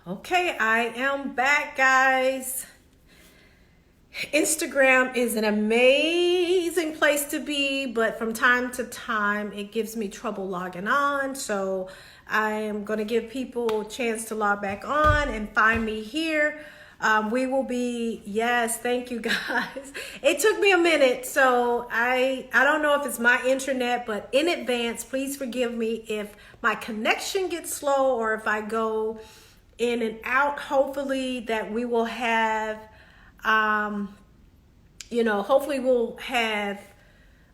Okay, I am back, guys. Instagram is an amazing place to be, but from time to time it gives me trouble logging on. So I am going to give people a chance to log back on and find me here. We will be, yes, thank you guys. It took me a minute, so I don't know if it's my internet, but in advance, please forgive me if my connection gets slow or if I go in and out. Hopefully that we will have hopefully we'll have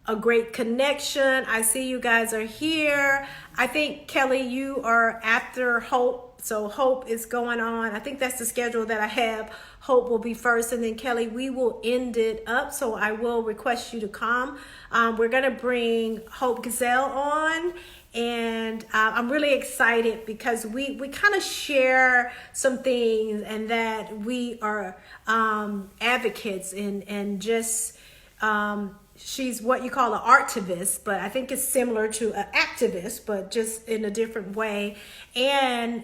a great connection. I see you guys are here. I think, Kelly, you are after Hope. So Hope is going on. I think that's the schedule that I have. Hope will be first, and then Kelly, we will end it up. So I will request you to come. We're going to bring Hope Giselle on. And I'm really excited because we kind of share some things, and that we are advocates and just she's what you call an artivist, but I think it's similar to an activist, but just in a different way. And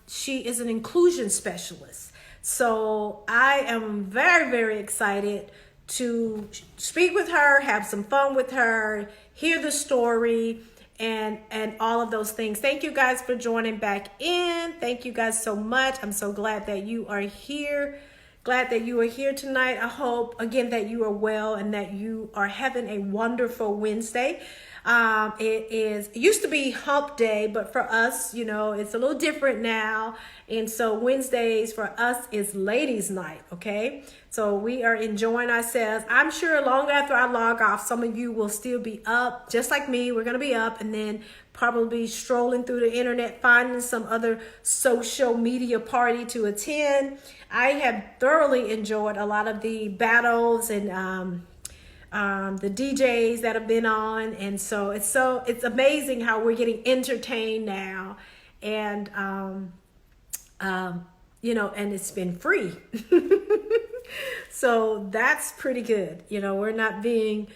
she is an inclusion specialist. So I am very, very excited to speak with her, have some fun with her, hear the story, and all of those things. Thank you guys for joining back in. Thank you guys so much. I'm so glad that you are here. Glad that you are here tonight. I hope again that you are well and that you are having a wonderful Wednesday. It used to be hump day, but for us, it's a little different now. And so Wednesdays for us is ladies' night. Okay. So we are enjoying ourselves. I'm sure long after I log off, some of you will still be up just like me. We're going to be up and then probably strolling through the internet, finding some other social media party to attend. I have thoroughly enjoyed a lot of the battles and, the DJs that have been on, and so it's amazing how we're getting entertained now, and and it's been free. So that's pretty good. We're not being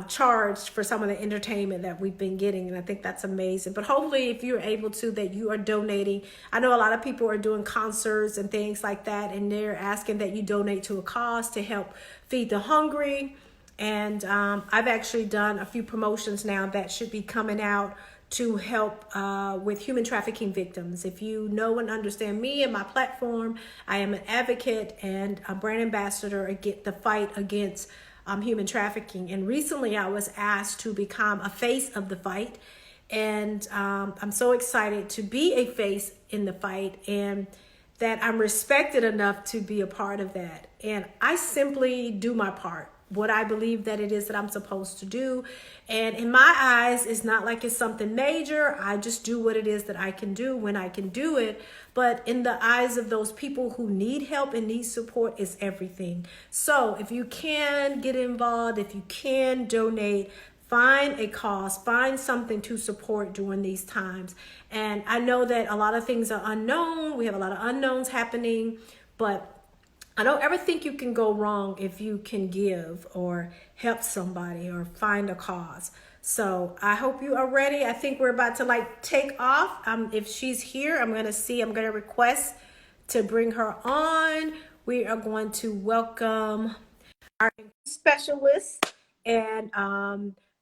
charged for some of the entertainment that we've been getting, and I think that's amazing. But hopefully if you're able to, that you are donating. I know a lot of people are doing concerts and things like that, and they're asking that you donate to a cause to help feed the hungry. And I've actually done a few promotions now that should be coming out to help with human trafficking victims. If you know and understand me and my platform, I am an advocate and a brand ambassador against the fight against human trafficking. And recently I was asked to become a face of the fight. And I'm so excited to be a face in the fight, and that I'm respected enough to be a part of that. And I simply do my part, what I believe that it is that I'm supposed to do. And in my eyes, it's not like it's something major. I just do what it is that I can do when I can do it. But in the eyes of those people who need help and need support, it's everything. So if you can get involved, if you can donate, find a cause, find something to support during these times. And I know that a lot of things are unknown. We have a lot of unknowns happening, but I don't ever think you can go wrong if you can give or help somebody or find a cause. So I hope you are ready. I think we're about to take off. If she's here, I'm going to request to bring her on. We are going to welcome our specialist and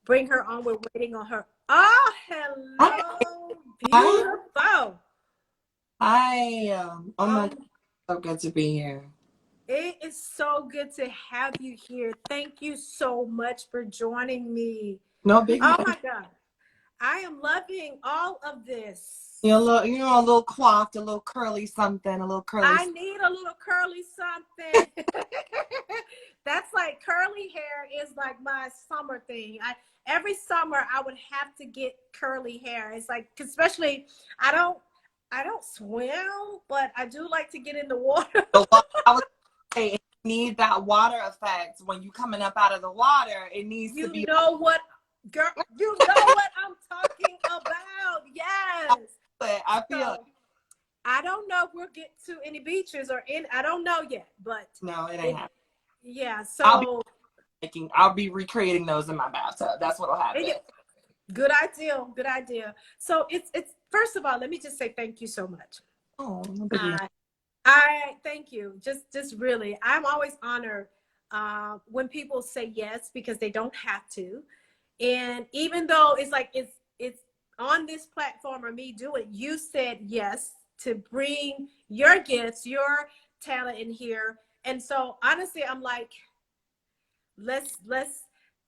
bring her on. We're waiting on her. Oh, hello. Hi. Beautiful. Hi. Oh my God, so good to be here. It is so good to have you here. Thank you so much for joining me. No big Oh man. my God. I am loving all of this. A little coiffed, a little curly something, a little curly. I need a little curly something. That's like curly hair is like my summer thing. Every summer I would have to get curly hair. It's like, especially I don't swim, but I do like to get in the water. I would say it need that water effect when you coming up out of the water. It needs to be. You know what, girl? You know what I'm talking about? Yes. But I feel. So, I don't know if we'll get to any beaches I don't know yet, but No, it ain't happening. Yeah. So I'll be recreating those in my bathtub. That's what'll happen. Good idea. Good idea. So it's first of all, let me just say thank you so much. Oh, I thank you. Just really, I'm always honored when people say yes because they don't have to. And even though it's like it's on this platform or me do it, you said yes to bring your gifts, your talent in here. And so honestly, I'm like, let's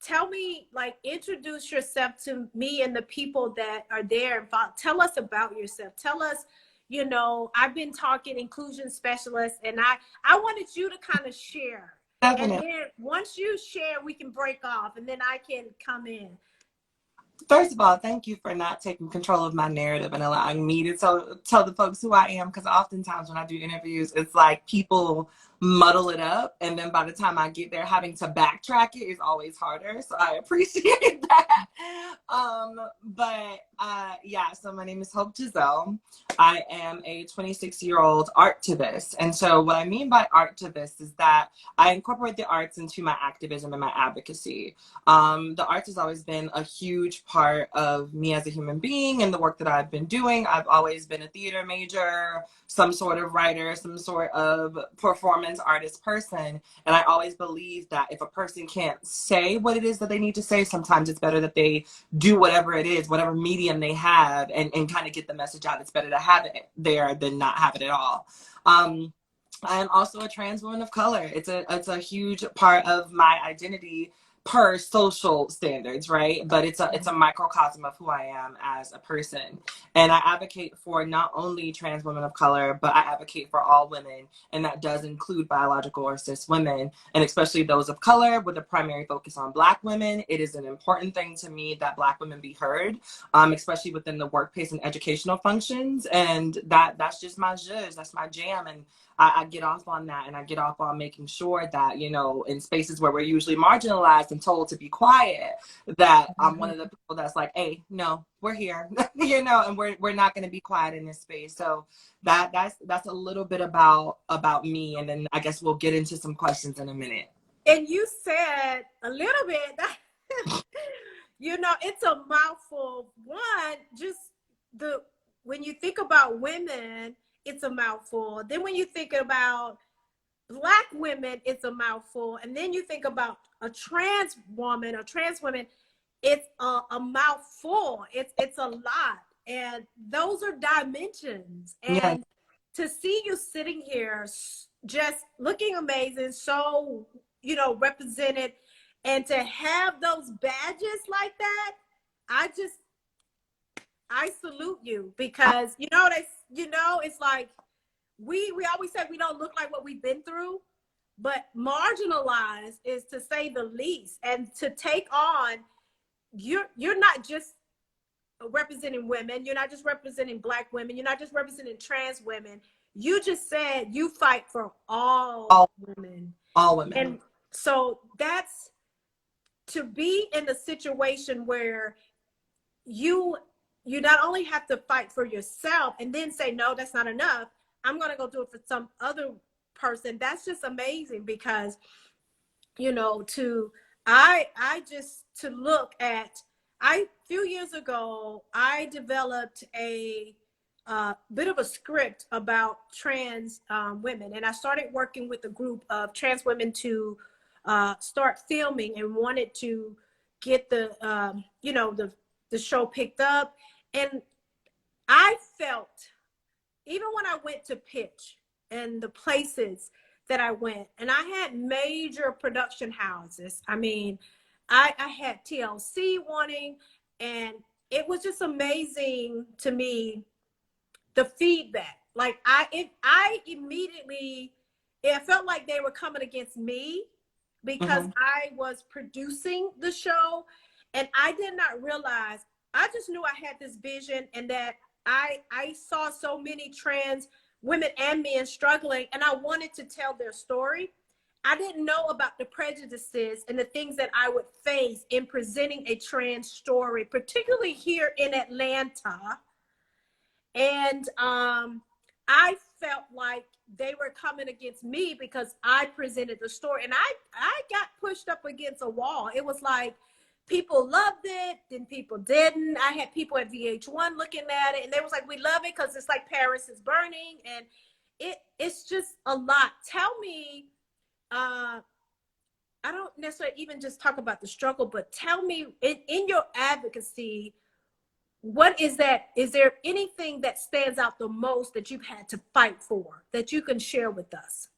tell me, like, introduce yourself to me and the people that are there. Tell us about yourself. Tell us, I've been talking inclusion specialist, and I wanted you to kind of share. And definitely. then once you share, we can break off and then I can come in. First of all, thank you for not taking control of my narrative and allowing me to tell the folks who I am. Because oftentimes when I do interviews, it's like people muddle it up, and then by the time I get there, having to backtrack it is always harder. So I appreciate that. Yeah. So my name is Hope Giselle. I am a 26-year-old artivist, and so what I mean by artivist is that I incorporate the arts into my activism and my advocacy. The arts has always been a huge part of me as a human being and the work that I've been doing. I've always been a theater major, some sort of writer, some sort of performance artist person. And I always believe that if a person can't say what it is that they need to say, sometimes it's better that they do whatever it is, whatever medium they have, and kind of get the message out. It's better to have it there than not have it at all. I am also a trans woman of color. It's a huge part of my identity per social standards, right? But it's a microcosm of who I am as a person. And I advocate for not only trans women of color, but I advocate for all women, and that does include biological or cis women, and especially those of color, with a primary focus on Black women. It is an important thing to me that Black women be heard, especially within the workplace and educational functions. And that's just my zhuzh, that's my jam. And I get off on that, and I get off on making sure that, in spaces where we're usually marginalized and told to be quiet, that I'm one of the people that's like, hey, no, we're here, and we're not going to be quiet in this space. So that's a little bit about me. And then I guess we'll get into some questions in a minute. And you said a little bit, it's a mouthful. One, just when you think about women, it's a mouthful. Then when you think about Black women, it's a mouthful. And then you think about a trans woman or trans women, it's a mouthful. It's a lot. And those are dimensions. Yeah. And to see you sitting here just looking amazing, so, represented, and to have those badges like that, I salute you, because it's like we always say we don't look like what we've been through, but marginalized is, to say the least. And to take on, you're not just representing women, you're not just representing Black women, you're not just representing trans women. You just said you fight for all women. All women. And so that's, to be in a situation where you not only have to fight for yourself and then say, no, that's not enough, I'm going to go do it for some other person. That's just amazing, because, to look at, a few years ago, I developed a bit of a script about trans women. And I started working with a group of trans women to start filming, and wanted to get the show picked up. And I felt, even when I went to pitch and the places that I went, and I had major production houses. I mean, I had TLC wanting, and it was just amazing to me, the feedback. Like I immediately, it felt like they were coming against me because I was producing the show, and I did not realize, I just knew I had this vision, and that I saw so many trans women and men struggling, and I wanted to tell their story. I didn't know about the prejudices and the things that I would face in presenting a trans story, particularly here in Atlanta. And I felt like they were coming against me because I presented the story, and I got pushed up against a wall. It was like, people loved it, then people didn't. I had people at VH1 looking at it, and they was like, we love it because it's like Paris is burning, and it's just a lot. Tell me, I don't necessarily even just talk about the struggle, but tell me in your advocacy, what is that? Is there anything that stands out the most that you've had to fight for that you can share with us?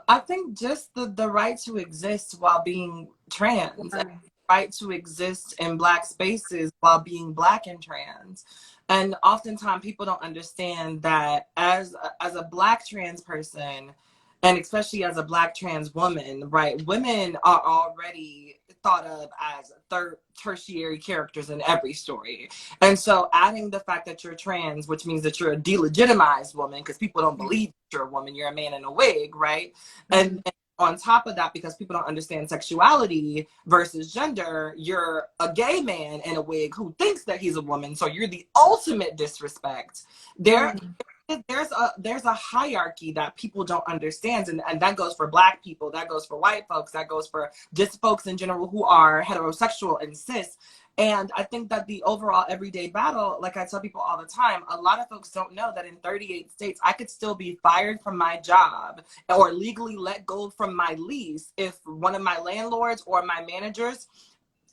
I think just the right to exist while being trans, and the right to exist in Black spaces while being Black and trans. And oftentimes people don't understand that as a Black trans person, and especially as a Black trans woman, right? Women are already thought of as tertiary characters in every story. And so adding the fact that you're trans, which means that you're a delegitimized woman, because people don't believe you're a woman, you're a man in a wig, right? And on top of that, because people don't understand sexuality versus gender, you're a gay man in a wig who thinks that he's a woman. So you're the ultimate disrespect. There's a hierarchy that people don't understand, and that goes for Black people, that goes for white folks, that goes for just folks in general who are heterosexual and cis. And I think that the overall everyday battle, like I tell people all the time, a lot of folks don't know that in 38 states, I could still be fired from my job or legally let go from my lease if one of my landlords or my managers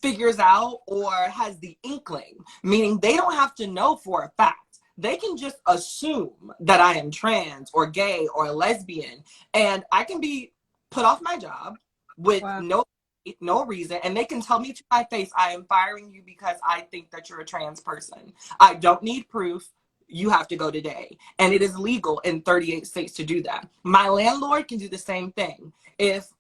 figures out or has the inkling, meaning they don't have to know for a fact. They can just assume that I am trans or gay or lesbian, and I can be put off my job with no reason, and they can tell me to my face, I am firing you because I think that you're a trans person. I don't need proof. You have to go today. And it is legal in 38 states to do that. My landlord can do the same thing. If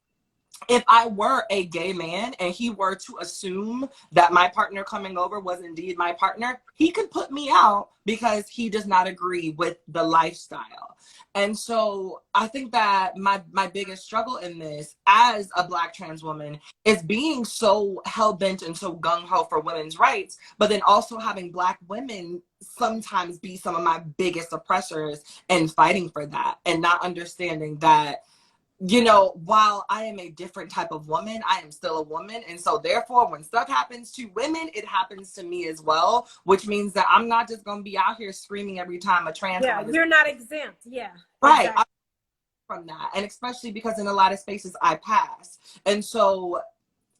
I were a gay man and he were to assume that my partner coming over was indeed my partner, he could put me out because he does not agree with the lifestyle. And so I think that my biggest struggle in this as a Black trans woman is being so hell-bent and so gung-ho for women's rights, but then also having Black women sometimes be some of my biggest oppressors and fighting for that, and not understanding that, you know, while I am a different type of woman, I am still a woman. And so therefore, when stuff happens to women, it happens to me as well, which means that I'm not just going to be out here screaming every time a trans woman. You're not exempt. Yeah. Right. Exactly. From that. And especially because in a lot of spaces I pass. And so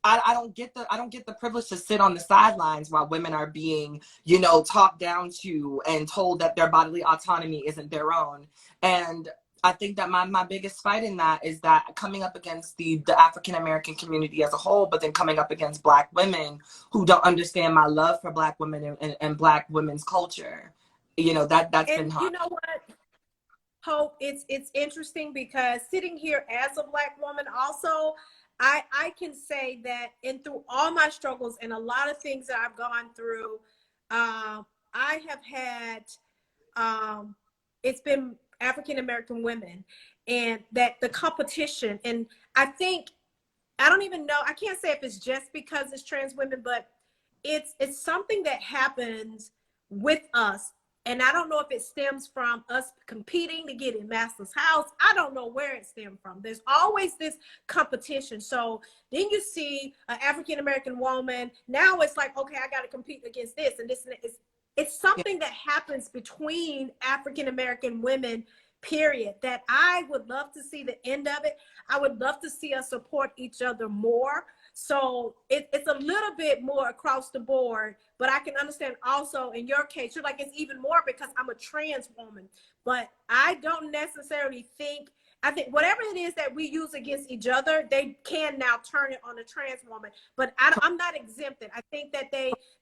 I don't get the privilege to sit on the sidelines while women are being, you know, talked down to and told that their bodily autonomy isn't their own. And I think that my biggest fight in that is that coming up against the African-American community as a whole, but then coming up against Black women who don't understand my love for Black women and Black women's culture. You know, that's been hard. You know what, Hope, it's interesting because sitting here as a Black woman also, I can say that through all my struggles and a lot of things that I've gone through, I have had, it's been African-American women, and that the competition, and I think, I don't even know, I can't say if it's just because it's trans women, but it's something that happens with us. And I don't know if it stems from us competing to get in master's house. I don't know where it stemmed from. There's always this competition. So then you see an African-American woman. Now it's like, okay, I got to compete against this and this. And it's something that happens between African-American women, period, that I would love to see the end of it. I would love to see us support each other more. So it's a little bit more across the board, but I can understand also in your case, you're like, it's even more because I'm a trans woman, but I don't necessarily think, I think whatever it is that we use against each other, they can now turn it on a trans woman, but I'm not exempted. I think that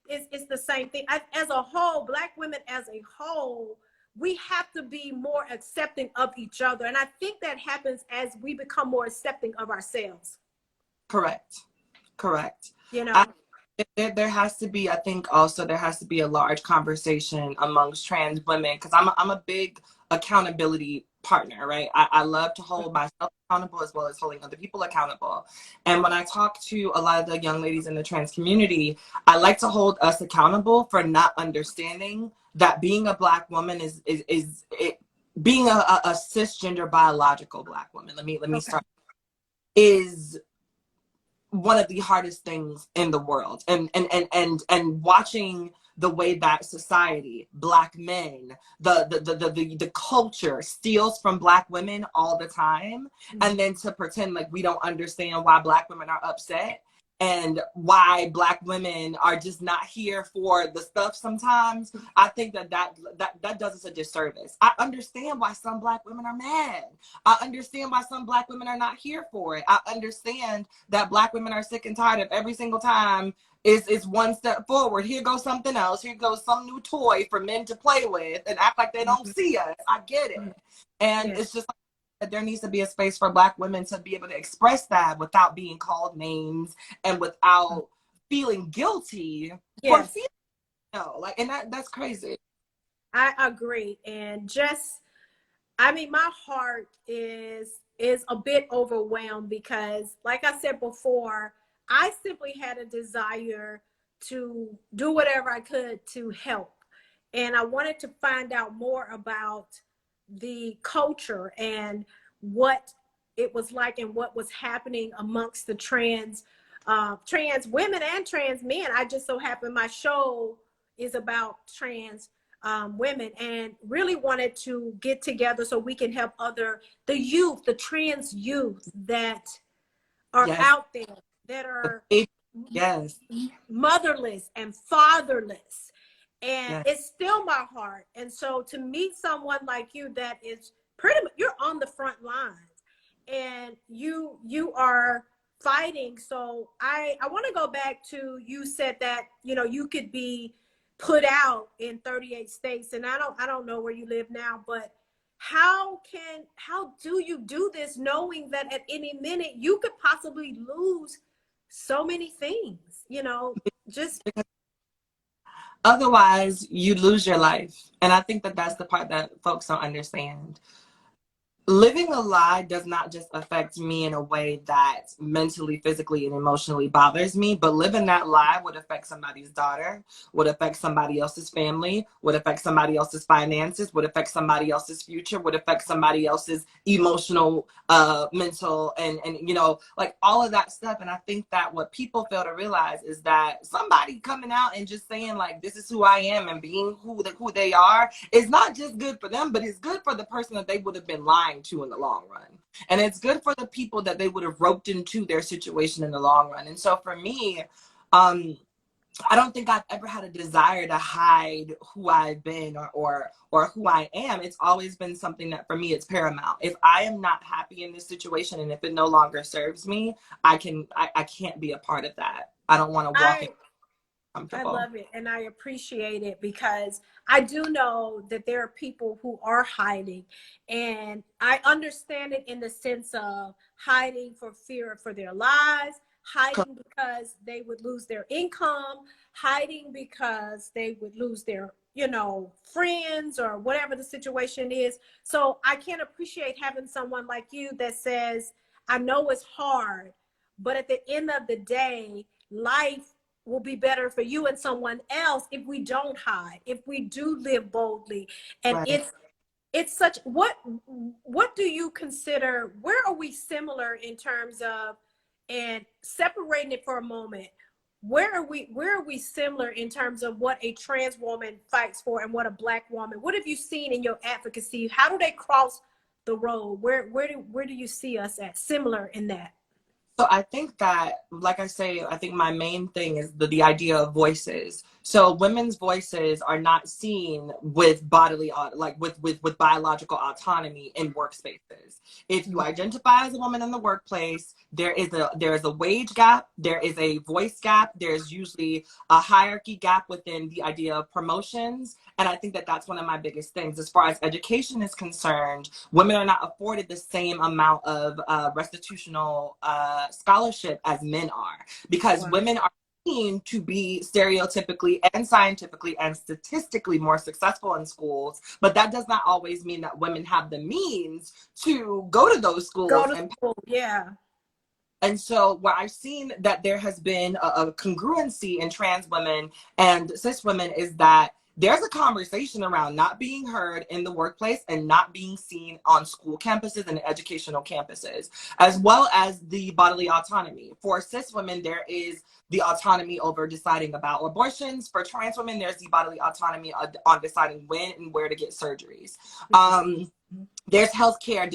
it's the same thing. As a whole, Black women as a whole, we have to be more accepting of each other. And I think that happens as we become more accepting of ourselves. Correct. You know, there has to be, I think also there has to be a large conversation amongst trans women, because I'm a big accountability partner, right? I love to hold myself accountable as well as holding other people accountable. And when I talk to a lot of the young ladies in the trans community, I like to hold us accountable for not understanding that being a Black woman is being a cisgender biological Black woman. Let me start. Is one of the hardest things in the world. And watching the way that society, Black men, the culture steals from Black women all the time, and then to pretend like we don't understand why Black women are upset and why Black women are just not here for the stuff sometimes. I think that does us a disservice. I understand why some Black women are mad. I understand why some Black women are not here for it. I understand that Black women are sick and tired of every single time is one step forward. Here goes something else. Here goes some new toy for men to play with and act like they don't see us. I get it. And it's just like that there needs to be a space for Black women to be able to express that without being called names and without feeling guilty for feeling, like, and that's crazy. I agree. And just, I mean, my heart is a bit overwhelmed because, like I said before, I simply had a desire to do whatever I could to help. And I wanted to find out more about the culture and what it was like and what was happening amongst the trans women and trans men. I just so happen my show is about trans women, and really wanted to get together so we can help the youth, the trans youth that are out there, that are motherless and fatherless. And it's still my heart. And so to meet someone like you that is pretty much, you're on the front lines and you are fighting. So I want to go back to, you said that, you know, you could be put out in 38 states, and I don't know where you live now, but how do you do this knowing that at any minute you could possibly lose so many things, you know, just otherwise you lose your life. And I think that that's the part that folks don't understand. Living a lie does not just affect me in a way that mentally, physically, and emotionally bothers me, but living that lie would affect somebody's daughter, would affect somebody else's family, would affect somebody else's finances, would affect somebody else's future, would affect somebody else's emotional, mental, and you know, like all of that stuff. And I think that what people fail to realize is that somebody coming out and just saying like, this is who I am, and being who they are, is not just good for them, but it's good for the person that they would have been lying to in the long run. And it's good for the people that they would have roped into their situation in the long run. And so for me, I don't think I've ever had a desire to hide who I've been or who I am. It's always been something that for me, it's paramount. If I am not happy in this situation, and if it no longer serves me, I can't be a part of that. I don't want to walk in. I love it, and I appreciate it, because I do know that there are people who are hiding, and I understand it in the sense of hiding for fear for their lives, hiding because they would lose their income, hiding because they would lose their, you know, friends or whatever the situation is. So I can appreciate having someone like you that says, I know it's hard, but at the end of the day, life will be better for you and someone else if we don't hide, if we do live boldly. And it's such, what do you consider, where are we similar in terms of, and separating it for a moment, where are we similar in terms of what a trans woman fights for and what a Black woman, what have you seen in your advocacy? How do they cross the road? Where do you see us at similar in that? So I think that, like I say, I think my main thing is the idea of voices. So women's voices are not seen with bodily, like with biological autonomy in workspaces. If you identify as a woman in the workplace, there is a wage gap, there is a voice gap, there's usually a hierarchy gap within the idea of promotions. And I think that that's one of my biggest things. As far as education is concerned, women are not afforded the same amount of restitutional scholarship as men are, because women are seen to be stereotypically and scientifically and statistically more successful in schools, but that does not always mean that women have the means to go to those schools. And so where I've seen that there has been a congruency in trans women and cis women is that there's a conversation around not being heard in the workplace and not being seen on school campuses and educational campuses, as well as the bodily autonomy. For cis women, there is the autonomy over deciding about abortions. For trans women, there's the bodily autonomy on deciding when and where to get surgeries. There's healthcare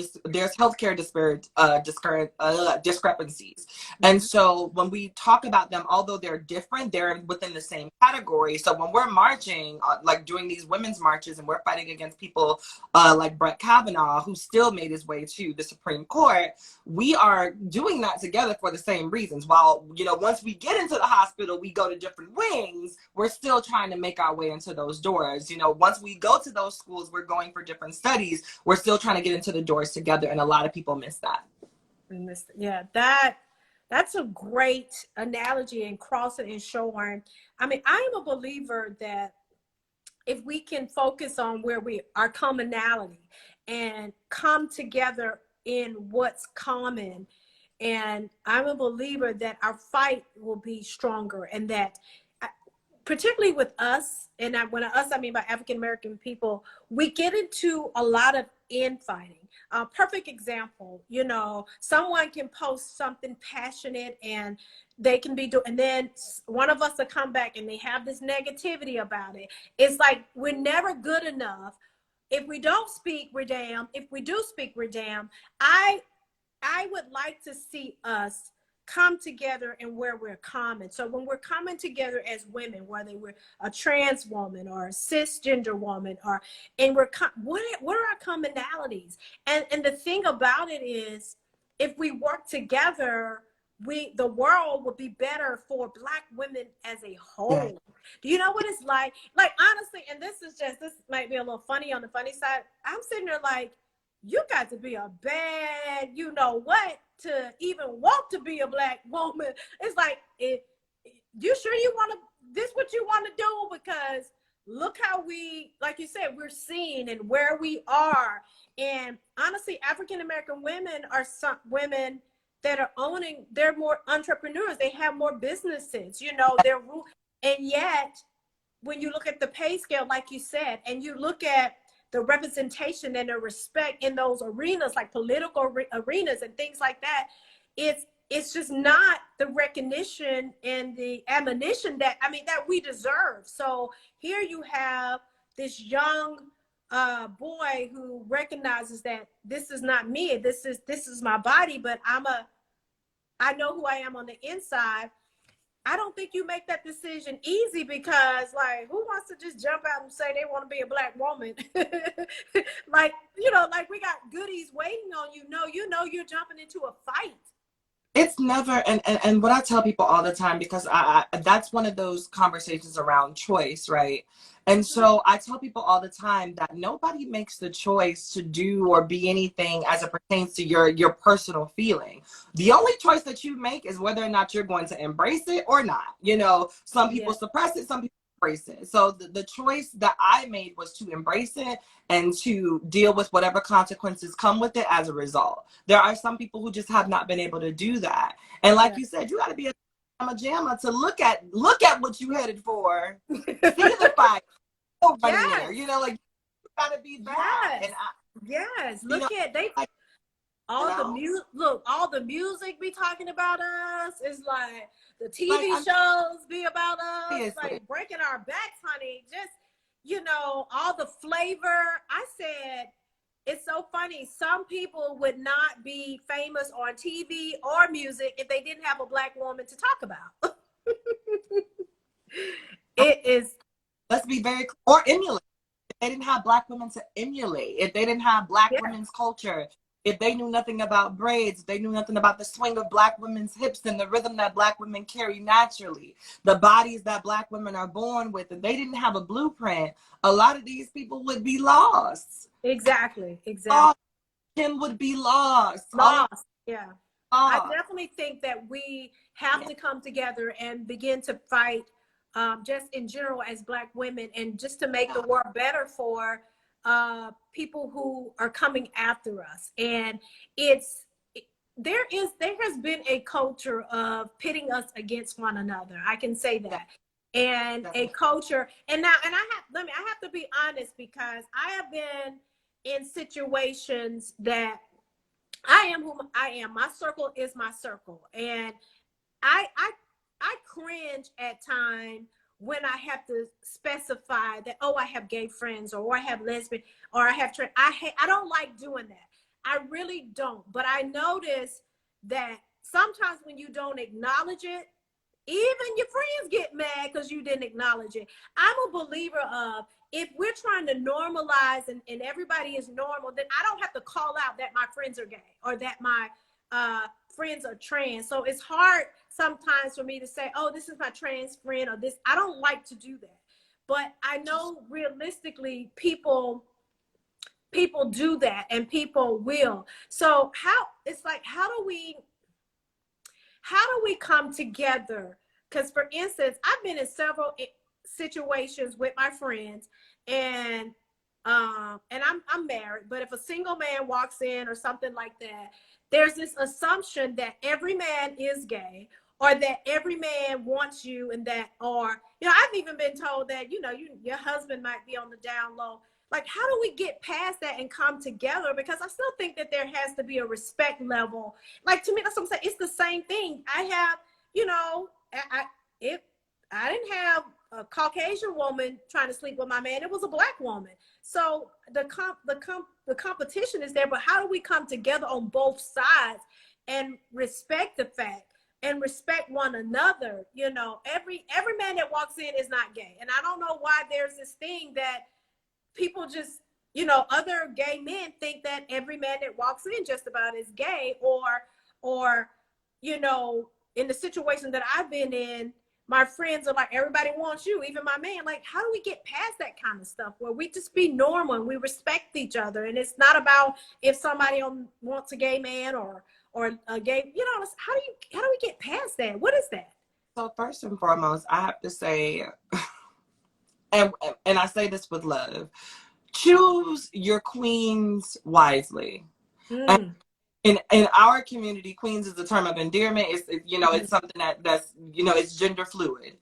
discrepancies. And so when we talk about them, although they're different, they're within the same category. So when we're marching, like doing these women's marches, and we're fighting against people like Brett Kavanaugh, who still made his way to the Supreme Court, we are doing that together for the same reasons. While, you know, once we get into the hospital, we go to different wings, we're still trying to make our way into those doors. You know, once we go to those schools, we're going for different studies, we're still trying to get into the doors together, and a lot of people miss that. Yeah, that's a great analogy, and crossing and showing. I mean, I am a believer that if we can focus on where our commonality and come together in what's common, and I'm a believer that our fight will be stronger, and that particularly with us, and when us I mean by African American people, we get into a lot of infighting. Perfect example, you know, someone can post something passionate and they can be doing, and then one of us will come back and they have this negativity about it. It's like we're never good enough. If we don't speak, we're damned. If we do speak, we're damned. I would like to see us come together and where we're common. So when we're coming together as women, whether we're a trans woman or a cisgender woman, and what are our commonalities? And the thing about it is, if we work together, the world would be better for Black women as a whole. Do you know what it's like? Like, honestly, and this might be a little funny on the funny side. I'm sitting there like, you got to be a bad, you know what, to even want to be a Black woman. It's like, you sure you want to, this what you want to do? Because look how we, like you said, we're seen and where we are. And honestly, African American women are some women that are they're more entrepreneurs. They have more businesses, you know, and yet when you look at the pay scale, like you said, and you look at the representation and the respect in those arenas, like political arenas and things like that, it's just not the recognition and the admonition that we deserve. So here you have this young boy who recognizes that this is not me, this is my body, but I know who I am on the inside. I don't think you make that decision easy, because like, who wants to just jump out and say they want to be a Black woman? Like, you know, like we got goodies waiting on you. No, you know, you're jumping into a fight. It's never, and what I tell people all the time, because I that's one of those conversations around choice, right? And so I tell people all the time that nobody makes the choice to do or be anything as it pertains to your personal feeling. The only choice that you make is whether or not you're going to embrace it or not. You know, some people suppress it, some people embrace it. So the choice that I made was to embrace it and to deal with whatever consequences come with it as a result. There are some people who just have not been able to do that. And like you said, you got to be a jamma to look at what you headed for, see the fight, there. You know, like, you got to be that. And look at all the music be talking about us. It's like the TV shows be about us, like breaking our backs, honey. Just, you know, all the flavor. I said, it's so funny. Some people would not be famous on TV or music if they didn't have a Black woman to talk about. It is. Let's be very clear. Or emulate. If they didn't have Black women to emulate, if they didn't have Black women's culture, if they knew nothing about braids, if they knew nothing about the swing of Black women's hips and the rhythm that Black women carry naturally, the bodies that Black women are born with, if they didn't have a blueprint, a lot of these people would be lost. Exactly. Kim would be lost. Yeah. I definitely think that we have to come together and begin to fight, just in general as Black women, and just to make the world better for people who are coming after us. And there has been a culture of pitting us against one another. I can say that. and a culture. And now, and I have to be honest, because I have been in situations that I am who I am. My circle is my circle. And I I I cringe at times when I have to specify that, oh, I have gay friends, or I have lesbian, or I have I don't like doing that. I really don't. But I notice that sometimes when you don't acknowledge it, even your friends get mad because you didn't acknowledge it. I'm a believer of, if we're trying to normalize and everybody is normal, then I don't have to call out that my friends are gay or that my friends are trans. So it's hard sometimes for me to say, oh, this is my trans friend, or this. I don't like to do that. But I know realistically people do that, and people will. So how do we come together? Because, for instance, I've been in several situations with my friends, and I'm married. But if a single man walks in or something like that, there's this assumption that every man is gay, or that every man wants you, and that, or I've even been told that your husband might be on the down low. Like, how do we get past that and come together? Because I still think that there has to be a respect level. Like, to me, that's what I'm saying. It's the same thing. I have, if I didn't have a Caucasian woman trying to sleep with my man, it was a Black woman. So the competition is there, but how do we come together on both sides and respect the fact and respect one another? Every man that walks in is not gay. And I don't know why there's this thing that people just, other gay men think that every man that walks in just about is gay, or in the situation that I've been in, my friends are like, everybody wants you, even my man. Like, how do we get past that kind of stuff where we just be normal and we respect each other? And it's not about if somebody wants a gay man or a gay, how do we get past that? What is that? So first and foremost, I have to say, and I say this with love, choose your queens wisely. Mm. In our community, queens is a term of endearment. It's something that's it's gender fluid.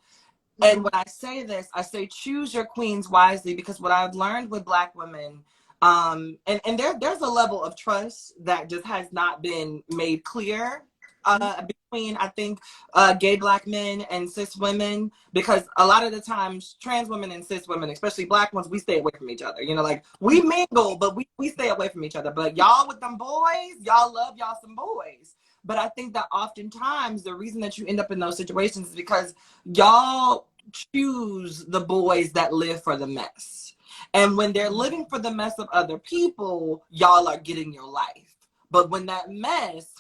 And when I say this, I say choose your queens wisely, because what I've learned with Black women, and there's a level of trust that just has not been made clear between, I think, gay Black men and cis women, because a lot of the times trans women and cis women, especially Black ones, we stay away from each other. Like, we mingle, but we stay away from each other. But y'all with them boys, y'all love y'all some boys. But I think that oftentimes the reason that you end up in those situations is because y'all choose the boys that live for the mess. And when they're living for the mess of other people, y'all are getting your life. But when that mess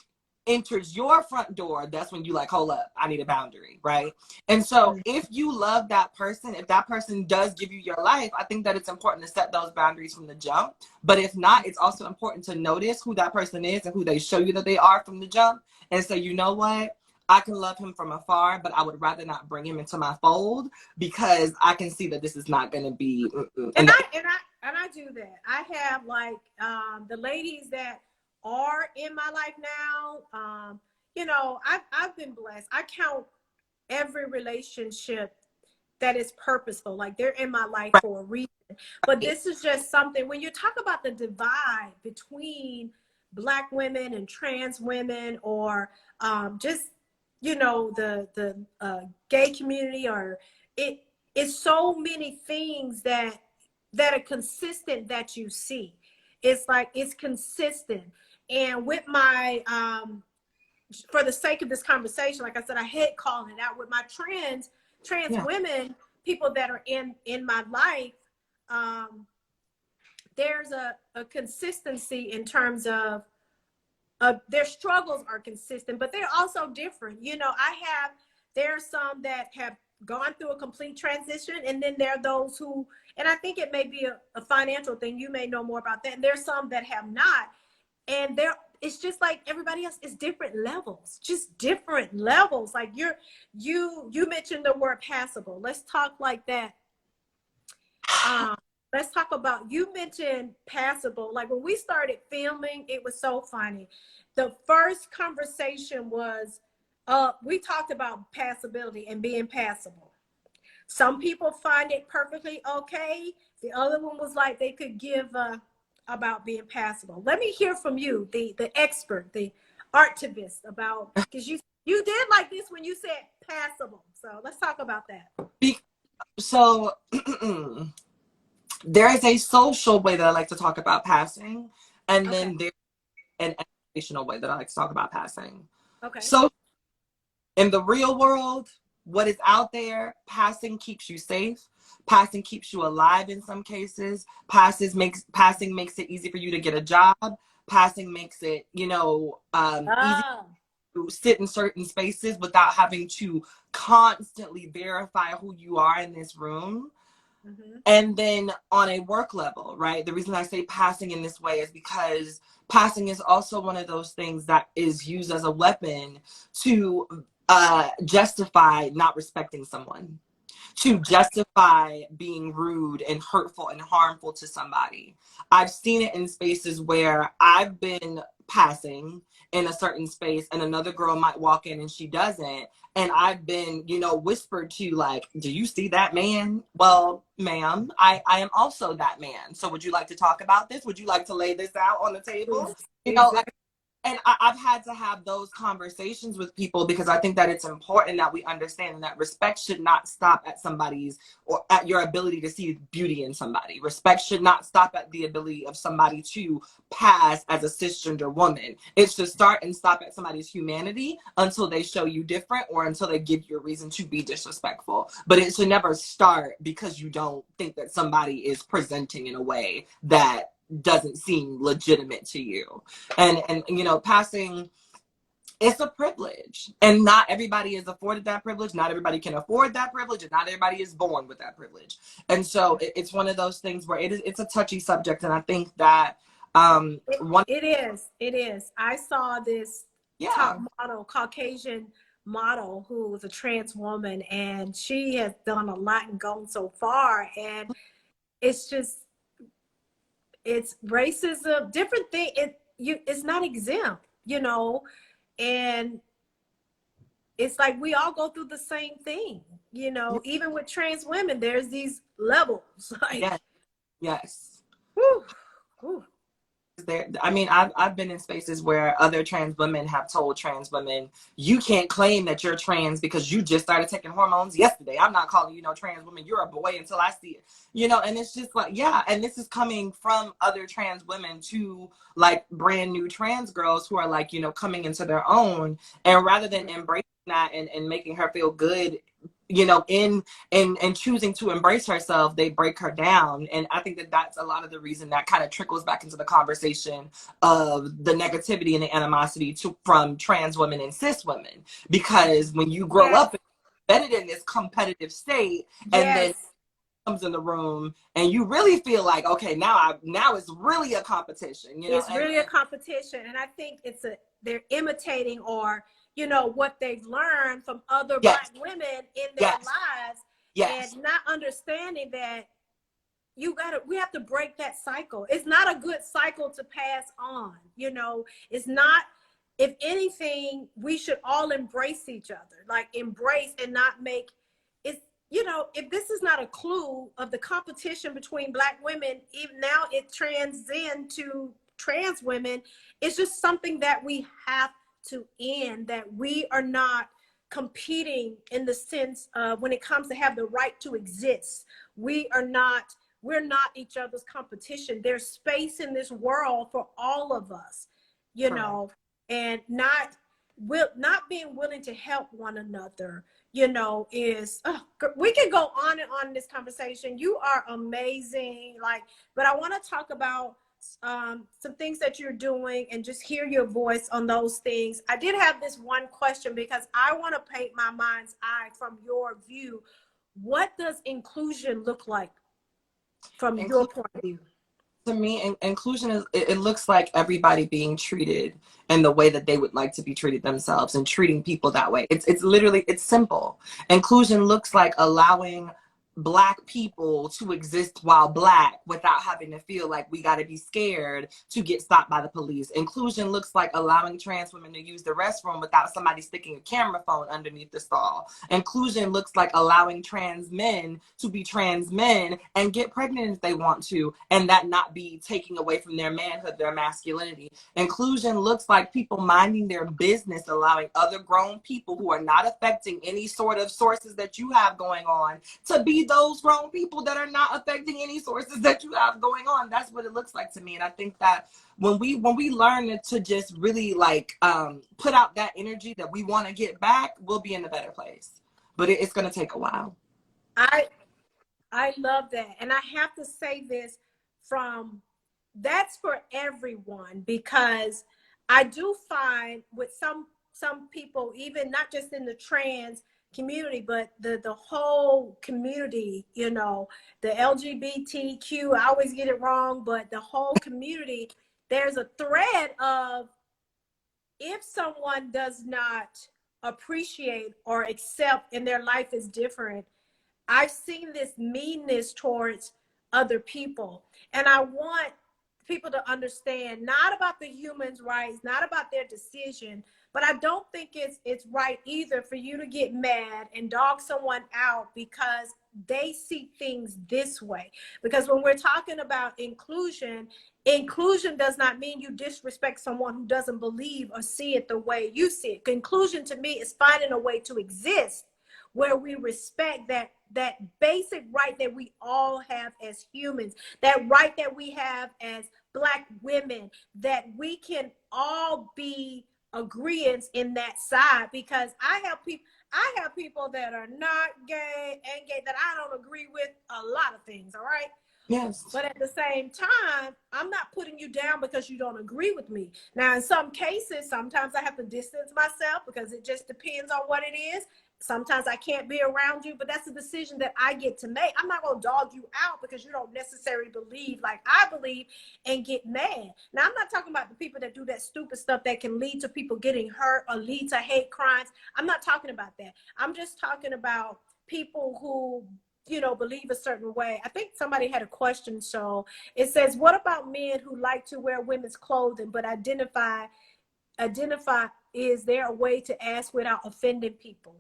enters your front door, that's when you like, hold up, I need a boundary, right? And so if you love that person, if that person does give you your life, I think that it's important to set those boundaries from the jump. But if not, it's also important to notice who that person is and who they show you that they are from the jump, and say, you know what? I can love him from afar, but I would rather not bring him into my fold, because I can see that this is not going to be. And I do that. I have the ladies that are in my life now. I've been blessed. I count every relationship that is purposeful. Like, they're in my life for a reason. But this is just something, when you talk about the divide between Black women and trans women, or just the gay community, or it's so many things that are consistent that you see. It's like, it's consistent. And with my for the sake of this conversation, like I said, I hate calling it out with my trans women, people that are in my life. There's a consistency in terms of their struggles are consistent, but they're also different. There are some that have gone through a complete transition, and then there are those who, and I think it may be a financial thing, you may know more about that, and there's some that have not. And it's just like everybody else, it's different levels, just different levels. Like, you mentioned the word passable. Let's talk like that. Let's talk about, you mentioned passable. Like, when we started filming, it was so funny. The first conversation was, we talked about passability and being passable. Some people find it perfectly okay. The other one was like they could give about being passable. Let me hear from you, the expert, the artivist, about, because you did like this when you said passable. So let's talk about that. So there is a social way that I like to talk about passing, and Okay. then there's an educational way that I like to talk about passing. Okay. So in the real world, what is out there, passing keeps you safe. Passing keeps you alive in some cases. Passing makes it easy for you to get a job. Passing makes it, easy Ah. to sit in certain spaces without having to constantly verify who you are in this room. Mm-hmm. And then on a work level, right? The reason I say passing in this way is because passing is also one of those things that is used as a weapon to justify not respecting someone, to justify being rude and hurtful and harmful to somebody. I've seen it in spaces where I've been passing in a certain space and another girl might walk in and she doesn't. And I've been, whispered to, like, do you see that man? Well, ma'am, I am also that man. So would you like to talk about this? Would you like to lay this out on the table? Exactly. And I've had to have those conversations with people because I think that it's important that we understand that respect should not stop at somebody's or at your ability to see beauty in somebody. Respect should not stop at the ability of somebody to pass as a cisgender woman. It should start and stop at somebody's humanity until they show you different or until they give you a reason to be disrespectful. But it should never start because you don't think that somebody is presenting in a way that doesn't seem legitimate to you. And passing, it's a privilege, and not everybody is afforded that privilege. Not everybody can afford that privilege, and not everybody is born with that privilege. And so it's one of those things where it's a touchy subject. And I think that it is. I saw this top yeah, model, Caucasian model, who was a trans woman, and she has done a lot and gone so far. And it's just, it's racism, different thing. It's not exempt, and it's like we all go through the same thing, even with trans women, there's these levels. Like, yes, yes. whew, whew. There, I mean, I've been in spaces where other trans women have told trans women, you can't claim that you're trans because you just started taking hormones yesterday. I'm not calling you no trans woman. You're a boy until I see it. And it's just like, yeah. And this is coming from other trans women to, like, brand new trans girls who are, like, coming into their own. And rather than embracing that and making her feel good, in choosing to embrace herself, they break her down. And I think that that's a lot of the reason that kind of trickles back into the conversation of the negativity and the animosity from trans women and cis women, because when you grow Yes. up embedded in this competitive state, and then Yes. comes in the room and you really feel like, okay, now it's really a competition, It's really a competition, and I think they're imitating, or what they've learned from other yes, Black women in their yes, lives, yes, and not understanding that we have to break that cycle. It's not a good cycle to pass on. It's not. If anything, we should all embrace each other, like embrace and not make it. If this is not a clue of the competition between Black women, even now it transcends to trans women. It's just something that we have to end, that we are not competing in the sense of, when it comes to have the right to exist, we're not each other's competition. There's space in this world for all of us, correct. and not being willing to help one another, is, we can go on and on in this conversation. You are amazing. But I want to talk about some things that you're doing and just hear your voice on those things. I did have this one question because I want to paint my mind's eye from your view. What does inclusion look like from your point of view? To me, inclusion is, it looks like everybody being treated in the way that they would like to be treated themselves, and treating people that way. It's literally, it's simple. Inclusion looks like allowing Black people to exist while Black without having to feel like we got to be scared to get stopped by the police. Inclusion looks like allowing trans women to use the restroom without somebody sticking a camera phone underneath the stall. Inclusion looks like allowing trans men to be trans men and get pregnant if they want to, and that not be taking away from their manhood, their masculinity. Inclusion looks like people minding their business, allowing other grown people who are not affecting any sort of sources that you have going on to be those grown people that are not affecting any sources that you have going on. That's what it looks like to me. And I think that when we learn to just really like put out that energy that we want to get back, we'll be in a better place. But it's going to take a while. I love that. And I have to say this that's for everyone, because I do find with some people, even not just in the trans community, but the whole community, you know, the LGBTQ, I always get it wrong, but the whole community, there's a thread of, if someone does not appreciate or accept and their life is different, I've seen this meanness towards other people. And I want people to understand, not about the humans' rights, not about their decision, but I don't think it's right either for you to get mad and dog someone out because they see things this way. Because when we're talking about inclusion does not mean you disrespect someone who doesn't believe or see it the way you see it. Inclusion to me is finding a way to exist where we respect that basic right that we all have as humans, that right that we have as Black women, that we can all be agreeants in that side. Because I have people that are not gay and gay that I don't agree with a lot of things, all right? Yes. But at the same time, I'm not putting you down because you don't agree with me. Now, in some cases, sometimes I have to distance myself because it just depends on what it is. Sometimes I can't be around you, but that's a decision that I get to make. I'm not going to dog you out because you don't necessarily believe like I believe and get mad. Now, I'm not talking about the people that do that stupid stuff that can lead to people getting hurt or lead to hate crimes. I'm not talking about that. I'm just talking about people who, you know, believe a certain way. I think somebody had a question. So it says, what about men who like to wear women's clothing but identify, is there a way to ask without offending people?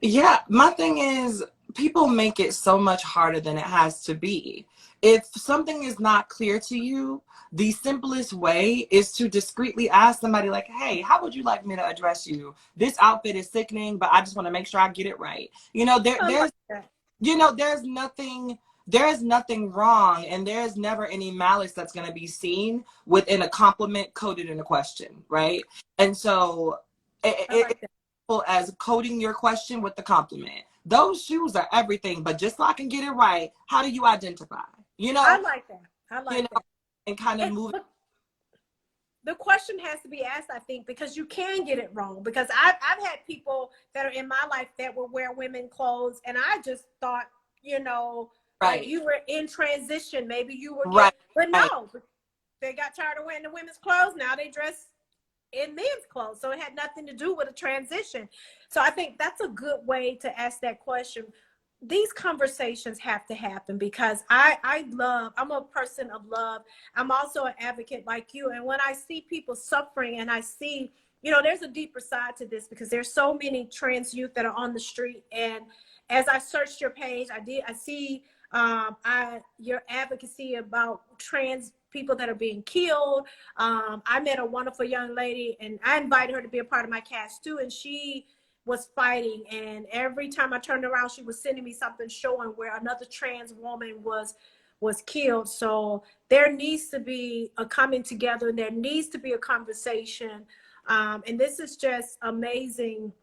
Yeah, my thing is, people make it so much harder than it has to be. If something is not clear to you, the simplest way is to discreetly ask somebody like, hey, how would you like me to address you? This outfit is sickening, but I just want to make sure I get it right. You know, there's nothing wrong, and there's never any malice that's going to be seen within a compliment coded in a question, right? And so as coding your question with the compliment. Those shoes are everything, but just so I can get it right, how do you identify? You know, I like that. That. And kind of move. The question has to be asked, I think, because you can get it wrong. Because I've had people that are in my life that will wear women clothes, and I just thought, you know, right, like you were in transition, maybe you were, right, but no, they got tired of wearing the women's clothes. Now they dress in men's clothes. So it had nothing to do with a transition. So I think that's a good way to ask that question. These conversations have to happen because I'm a person of love. I'm also an advocate like you. And when I see people suffering and I see, you know, there's a deeper side to this because there's so many trans youth that are on the street. And as I searched your page, I see your advocacy about trans people that are being killed. I met a wonderful young lady and I invited her to be a part of my cast too. And she was fighting. And every time I turned around, she was sending me something showing where another trans woman was killed. So there needs to be a coming together and there needs to be a conversation. And this is just amazing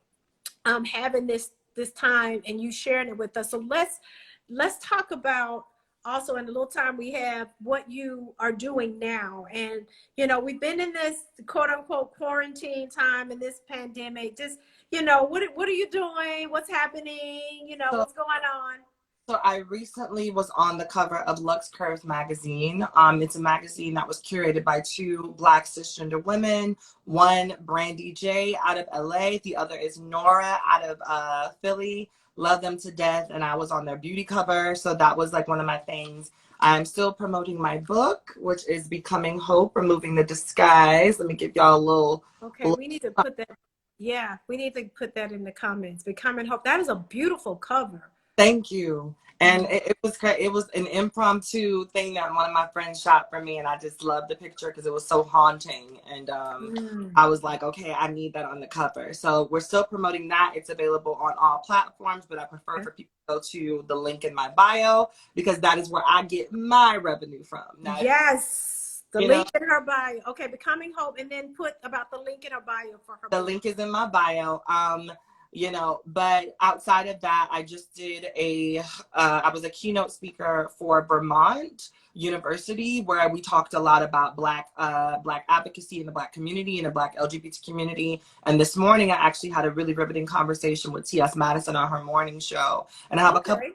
having this time and you sharing it with us. So let's talk about also in the little time we have what you are doing now. And, you know, we've been in this quote unquote quarantine time in this pandemic. Just, you know, what are you doing? What's happening? You know, what's going on? So I recently was on the cover of Lux Curves magazine. It's a magazine that was curated by two Black cisgender women. One, Brandy J out of LA. The other is Nora out of Philly. love them to death, and I was on their beauty cover, so that was like one of my things. I'm still promoting my book, which is Becoming Hope, Removing the Disguise. Let me give y'all Okay, we need to put that. Yeah, we need to put that in the comments. Becoming Hope. That is a beautiful cover. Thank you. And it was it was an impromptu thing that one of my friends shot for me, and I just loved the picture because it was so haunting. And I was like, okay, I need that on the cover. So we're still promoting that. It's available on all platforms, but I prefer for people to go to the link in my bio because that is where I get my revenue from. Now, yes, the link in her bio. Okay, Becoming Hope, and then put about the link in her bio for her. The link is in my bio. You know, but outside of that, I just did I was a keynote speaker for Vermont University, where we talked a lot about Black advocacy in the Black community and the Black LGBT community. And this morning, I actually had a really riveting conversation with T.S. Madison on her morning show. And I have a couple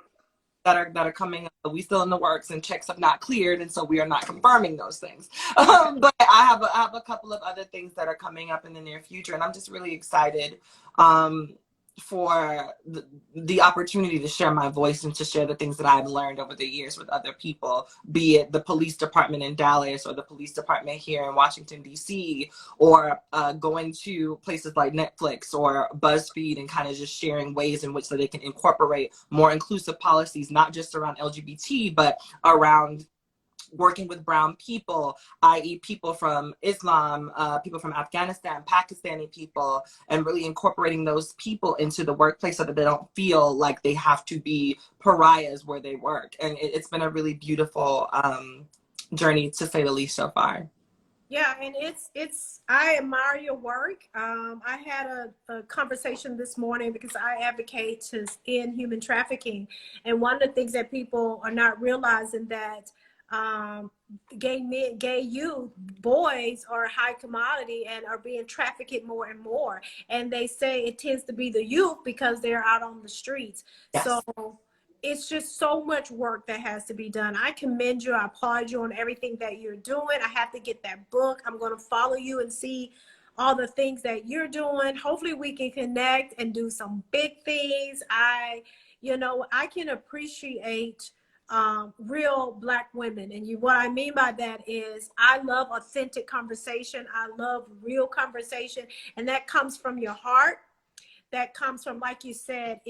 that are coming up. We still in the works, and checks have not cleared, and so we are not confirming those things. But I have a couple of other things that are coming up in the near future, and I'm just really excited for the opportunity to share my voice and to share the things that I've learned over the years with other people, be it the police department in Dallas or the police department here in Washington, D.C., or going to places like Netflix or BuzzFeed and kind of just sharing ways in which that they can incorporate more inclusive policies, not just around LGBT, but around working with brown people, i.e. people from Islam, people from Afghanistan, Pakistani people, and really incorporating those people into the workplace so that they don't feel like they have to be pariahs where they work. And it's been a really beautiful journey, to say the least, so far. Yeah, and I admire your work. I had a conversation this morning because I advocate to end human trafficking. And one of the things that people are not realizing that gay men, gay youth, boys are high commodity and are being trafficked more and more. And they say it tends to be the youth because they're out on the streets. Yes. So it's just so much work that has to be done. I commend you. I applaud you on everything that you're doing. I have to get that book. I'm going to follow you and see all the things that you're doing. Hopefully we can connect and do some big things. I can appreciate real Black women. And what I mean by that is I love authentic conversation. I love real conversation. And that comes from your heart. That comes from, like you said,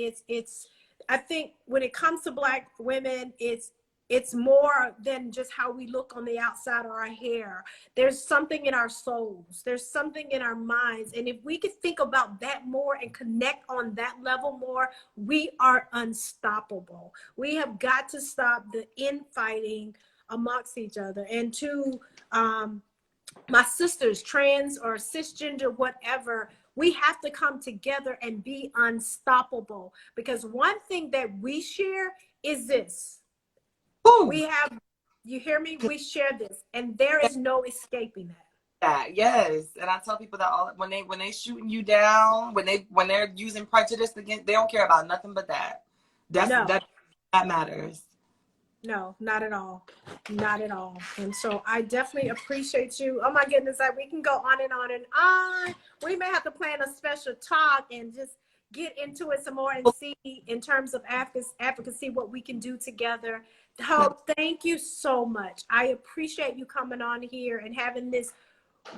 I think when it comes to Black women, it's more than just how we look on the outside or our hair. There's something in our souls. There's something in our minds. And if we could think about that more and connect on that level more, we are unstoppable. We have got to stop the infighting amongst each other. And to my sisters, trans or cisgender, whatever, we have to come together and be unstoppable. Because one thing that we share is this. Ooh. You hear me? We share this, and there is no escaping that. Yes, and I tell people that when they shooting you down, when they're using prejudice against, they don't care about nothing but that. That matters. No, not at all. Not at all. And so I definitely appreciate you. Oh my goodness, we can go on and on and on. We may have to plan a special talk and just get into it some more and see in terms of advocacy what we can do together. Hope, thank you so much. I appreciate you coming on here and having this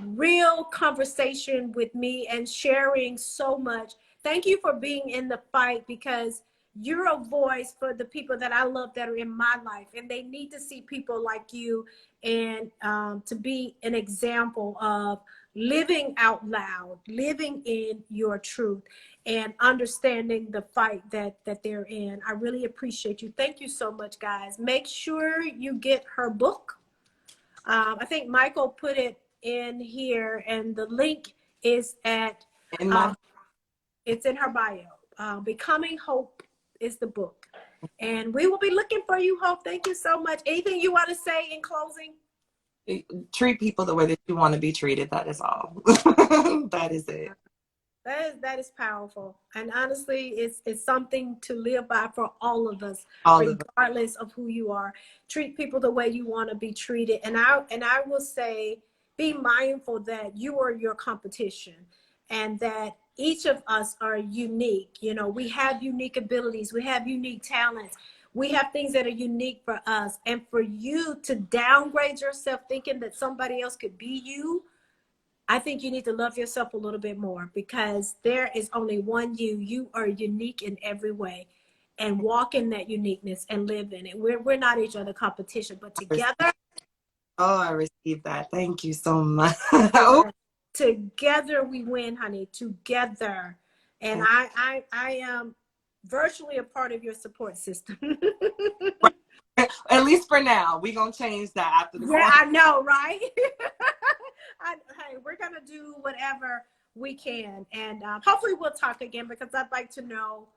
real conversation with me and sharing so much. Thank you for being in the fight, because you're a voice for the people that I love that are in my life, and they need to see people like you and to be an example of living out loud, living in your truth, and understanding the fight that they're in. I really appreciate you. Thank you so much, guys. Make sure you get her book. I think Michael put it in here, and the link is it's in her bio. Becoming Hope is the book, and we will be looking for you, Hope. Thank you so much. Anything you want to say in closing? Treat people the way that you want to be treated. That is all. That is it. That is powerful, and honestly, it's something to live by for all of us, regardless of who you are. Treat people the way you want to be treated, and I will say, be mindful that you are your competition, and that each of us are unique. You know, we have unique abilities, we have unique talents, we have things that are unique for us. And for you to downgrade yourself thinking that somebody else could be you, I think you need to love yourself a little bit more, because there is only one you. You are unique in every way, and walk in that uniqueness and live in it. We're not each other competition, but together. Oh, I received that. Thank you so much. Together we win, honey. Together. And I am virtually a part of your support system. At least for now. We're going to change that after the Yeah, I know, right? Hey, we're going to do whatever we can. And hopefully we'll talk again, because I'd like to know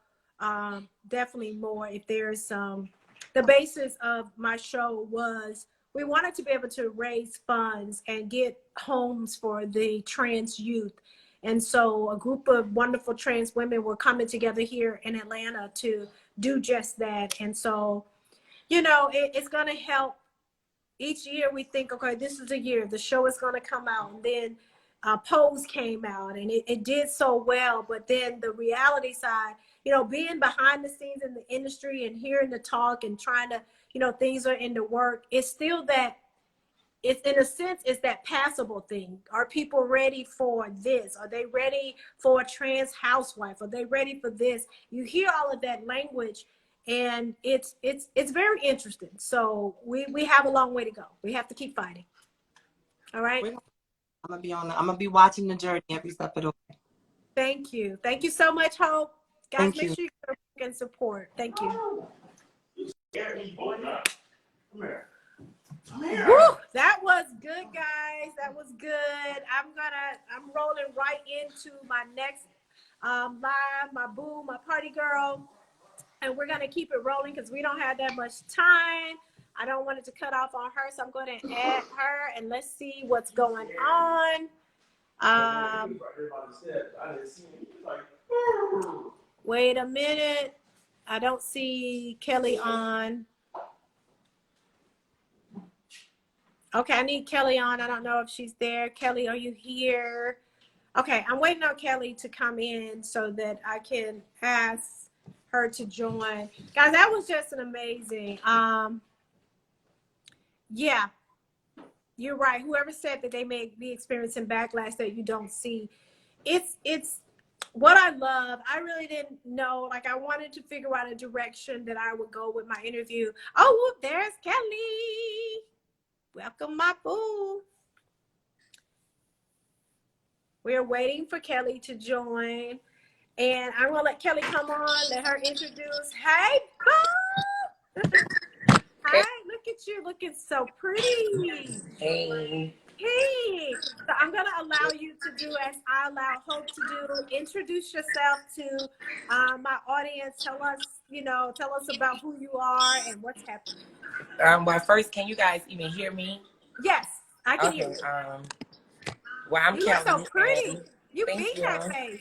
definitely more. If there's the basis of my show was we wanted to be able to raise funds and get homes for the trans youth. And so a group of wonderful trans women were coming together here in Atlanta to do just that. And so, you know, it's going to help. Each year we think, okay, this is a year, the show is going to come out. And then Pose came out, and it did so well. But then the reality side, you know, being behind the scenes in the industry and hearing the talk and trying to, you know, things are in the work, it's still that, it's in a sense, it's that passable thing. Are people ready for this? Are they ready for a trans housewife? Are they ready for this? You hear all of that language, and it's very interesting. So we have a long way to go. We have to keep fighting. All right. I'm gonna be watching the journey every step of the way. Thank you. Thank you so much, Hope. Guys, Thank make you. sure you can support. Thank you. Woo, that was good, guys. That was good. I'm rolling right into my next live, my boo, my party girl. And we're gonna keep it rolling because we don't have that much time. I don't want it to cut off on her, so I'm going to add her, and let's see what's going on. Wait a minute. I don't see Kelly on. Okay, I need Kelly on. I don't know if she's there. Kelly, are you here? Okay, I'm waiting on Kelly to come in so that I can ask her to join. Guys, that was just an amazing. Yeah, you're right. Whoever said that they may be experiencing backlash that you don't see, it's what I love. I really didn't know. Like, I wanted to figure out a direction that I would go with my interview. Oh, whoop, there's Kelly. Welcome, my boo. We're waiting for Kelly to join. And I'm going to let Kelly come on, let her introduce. Hey, boo! Hi, look at you looking so pretty. Hey. Hey. So I'm going to allow you to do as I allow Hope to do. Introduce yourself to my audience. Tell us about who you are and what's happening. Well, first, can you guys even hear me? Yes, I can hear you. Well, I'm You Kelly. look so pretty. You thank beat you. that face.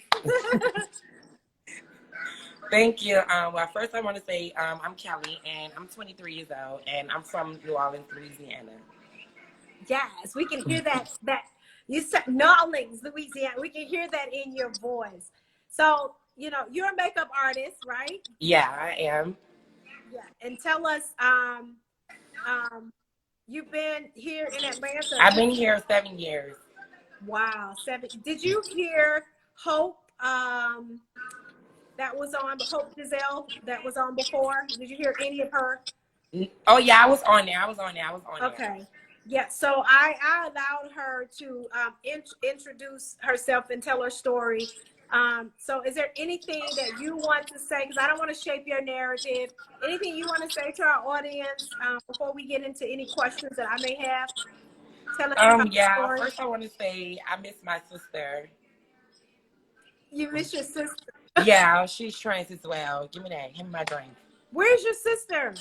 Thank you. Well, first, I want to say I'm Kelly, and I'm 23 years old, and I'm from New Orleans, Louisiana. Yes, we can hear that. That you said New Orleans, Louisiana. We can hear that in your voice. So, you're a makeup artist, right? Yeah, I am. Yeah, and tell us, you've been here in Atlanta. I've been here 7 years. Wow, 7. Did you hear Hope? That was on Hope Giselle. That was on before. Did you hear any of her? Oh yeah, I was on there. Okay. Yeah, so I allowed her to introduce herself and tell her story. So is there anything that you want to say? Because I don't want to shape your narrative. Anything you want to say to our audience before we get into any questions that I may have? Tell us about yeah, the story. first I want to say I miss my sister. You miss your sister? Yeah, she's trans as well. Give me that. Give me my drink. Where's your sister?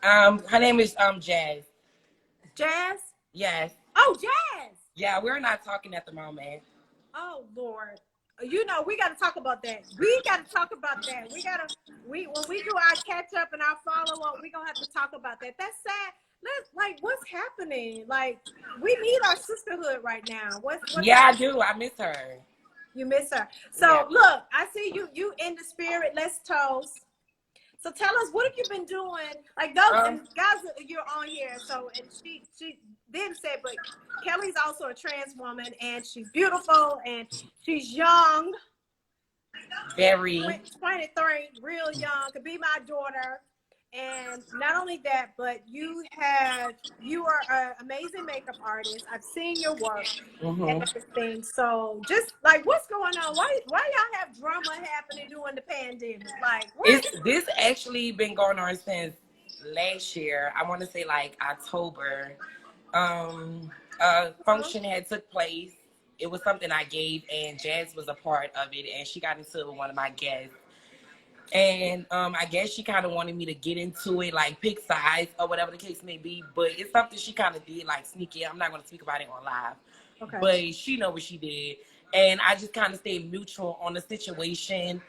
Her name is Jazz. Jazz? Yes. Oh, Jazz! Yeah, we're not talking at the moment. Oh, Lord. We got to talk about that. We got to talk about that. When we do our catch up and our follow up, we're going to have to talk about that. That's sad. What's happening? Like, we need our sisterhood right now. Yeah, I do. I miss her. You miss her. Yeah. So look, I see you in the spirit. Let's toast. So tell us, what have you been doing? Like those and guys, you're on here. So and she didn't say, but Kelly's also a trans woman, and she's beautiful, and she's young. Very. 23, real young, could be my daughter. And not only that, but you are an amazing makeup artist. I've seen your work and everything. So just like, what's going on? Why y'all have drama happening during the pandemic? Like, what? This actually been going on since last year. I want to say like October. A function had took place. It was something I gave, and Jazz was a part of it, and she got into it with one of my guests. And I guess she kind of wanted me to get into it, like pick sides or whatever the case may be. But it's something she kind of did, like sneaky. I'm not going to speak about it on live. Okay. But she know what she did. And I just kind of stayed neutral on the situation.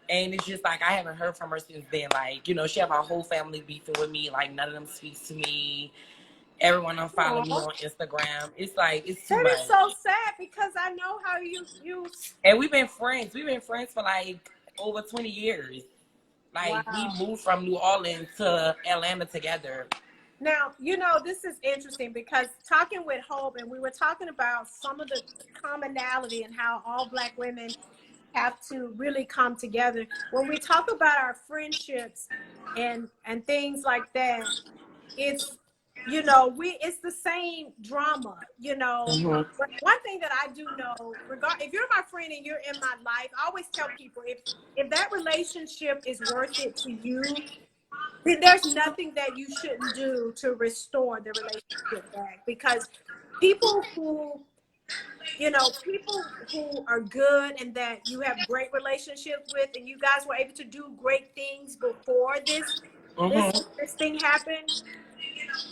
And it's just like I haven't heard from her since then. Like, you know, she have her whole family beefing with me. Like, none of them speaks to me. Everyone unfollow me on Instagram. It's like, it's too much. That is so sad because I know how you. And we've been friends. We've been friends for like over 20 years. Like, wow. We moved from New Orleans to Atlanta together. Now, you know, this is interesting because talking with Hope, and we were talking about some of the commonality and how all Black women have to really come together. When we talk about our friendships and things like that, it's, you know, it's the same drama, you know. Mm-hmm. But one thing that I do know, if you're my friend and you're in my life, I always tell people, if that relationship is worth it to you, then there's nothing that you shouldn't do to restore the relationship back. Because people who are good and that you have great relationships with, and you guys were able to do great things before this thing happened,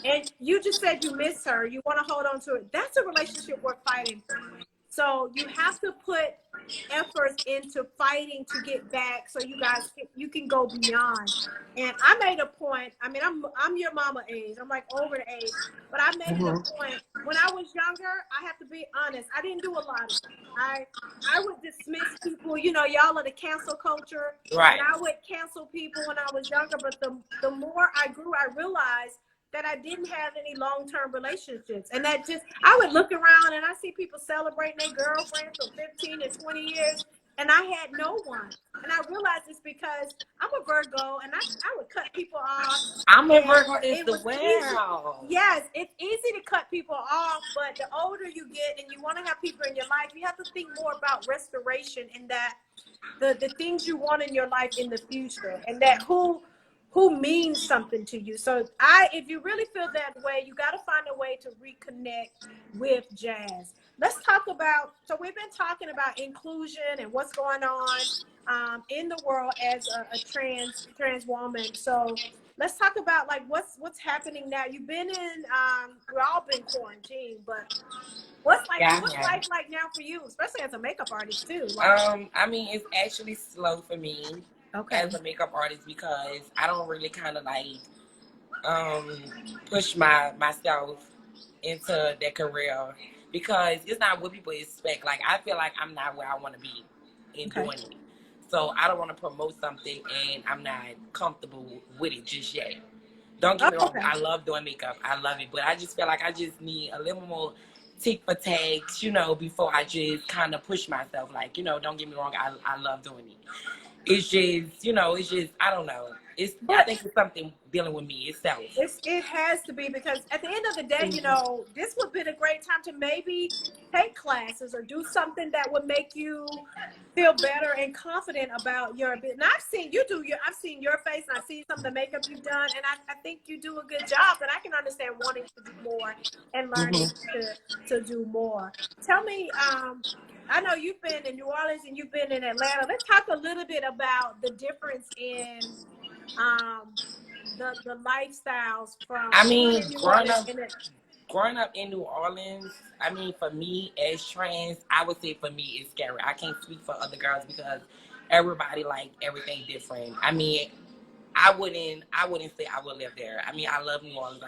and you just said you miss her, you want to hold on to it, that's a relationship worth fighting for. So you have to put efforts into fighting to get back so you can go beyond. And I made a point, I mean, I'm your mama age, I'm like over the age, but I made it a point when I was younger. I have to be honest, I didn't do a lot of it. I would dismiss people, you know, y'all are the cancel culture, right? And I would cancel people when I was younger, but the more I grew, I realized that I didn't have any long-term relationships. And that just, I would look around and I see people celebrating their girlfriends for 15 and 20 years, and I had no one. And I realized it's because I'm a Virgo, and I would cut people off. I'm a Virgo as well. Yes, it's easy to cut people off, but the older you get and you want to have people in your life, you have to think more about restoration and that the things you want in your life in the future, and that who means something to you. So if you really feel that way, you got to find a way to reconnect with Jazz. Let's talk about, so we've been talking about inclusion and what's going on in the world as a trans woman. So let's talk about like what's happening now. You've been in, we've all been quarantined, but what's life like now for you, especially as a makeup artist too? Like, I mean, it's actually slow for me. Okay. As a makeup artist, because I don't really kind of like push myself into that career, because it's not what people expect. Like, I feel like I'm not where I want to be in doing it. So I don't want to promote something and I'm not comfortable with it just yet. Don't get me wrong, I love doing makeup. I love it. But I just feel like I just need a little more tick for tags, you know, before I just kind of push myself. Like, you know, don't get me wrong, I love doing it. It's just, you know, I don't know. I think it's something dealing with me itself. It has to be, because at the end of the day, you know, this would be a great time to maybe take classes or do something that would make you feel better and confident about your business. And I've seen your face, and I've seen some of the makeup you've done, and I think you do a good job, but I can understand wanting to do more and learning to do more. Tell me, I know you've been in New Orleans and you've been in Atlanta. Let's talk a little bit about the difference in the lifestyles from. I mean, growing up in New Orleans, I mean, for me as trans, I would say for me it's scary. I can't speak for other girls because everybody like everything different. I mean, I wouldn't say I would live there. I mean, I love New Orleans.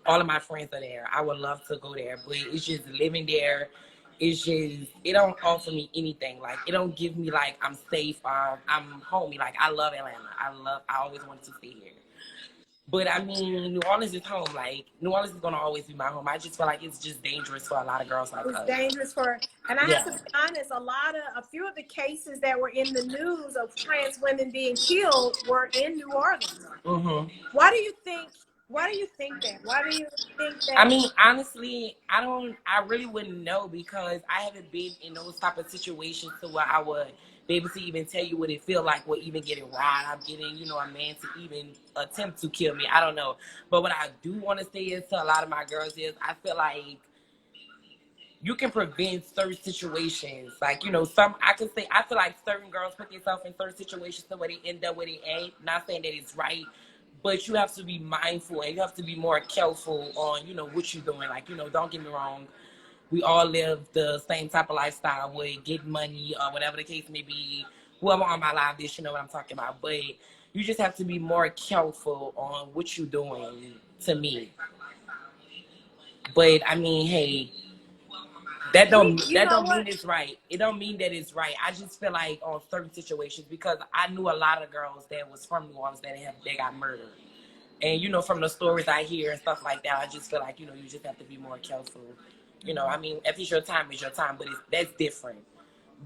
All of my friends are there. I would love to go there, but it's just living there. it's just, it don't offer me anything. Like, it don't give me like I'm safe or I'm homey. Like, I love Atlanta. I always wanted to stay here. But I mean, New Orleans is home. Like, New Orleans is gonna always be my home. I just feel like it's just dangerous for a lot of girls like It's us. dangerous and I have Yeah. to be honest, a few of the cases that were in the news of trans women being killed were in New Orleans. Mm-hmm. Why do you think that? Why do you think I that? mean, honestly, I really wouldn't know because I haven't been in those type of situations to where I would be able to even tell you what it feel like, or even getting robbed. I'm getting, a man to even attempt to kill me. I don't know. But what I do want to say is to a lot of my girls is I feel like you can prevent certain situations. Like, I feel like certain girls put themselves in certain situations to where they end up where they ain't. Not saying that it's right, but you have to be mindful and you have to be more careful on, what you're doing. Like, don't get me wrong. We all live the same type of lifestyle with getting money or whatever the case may be. Whoever on my live this, you know what I'm talking about. But you just have to be more careful on what you're doing, to me. But I mean, hey, that don't mean it's right. It don't mean that it's right. I just feel like on certain situations, because I knew a lot of girls that was from New Orleans that got murdered. And from the stories I hear and stuff like that, I just feel like, you just have to be more careful. I mean, if it's your time, it's your time, but that's different.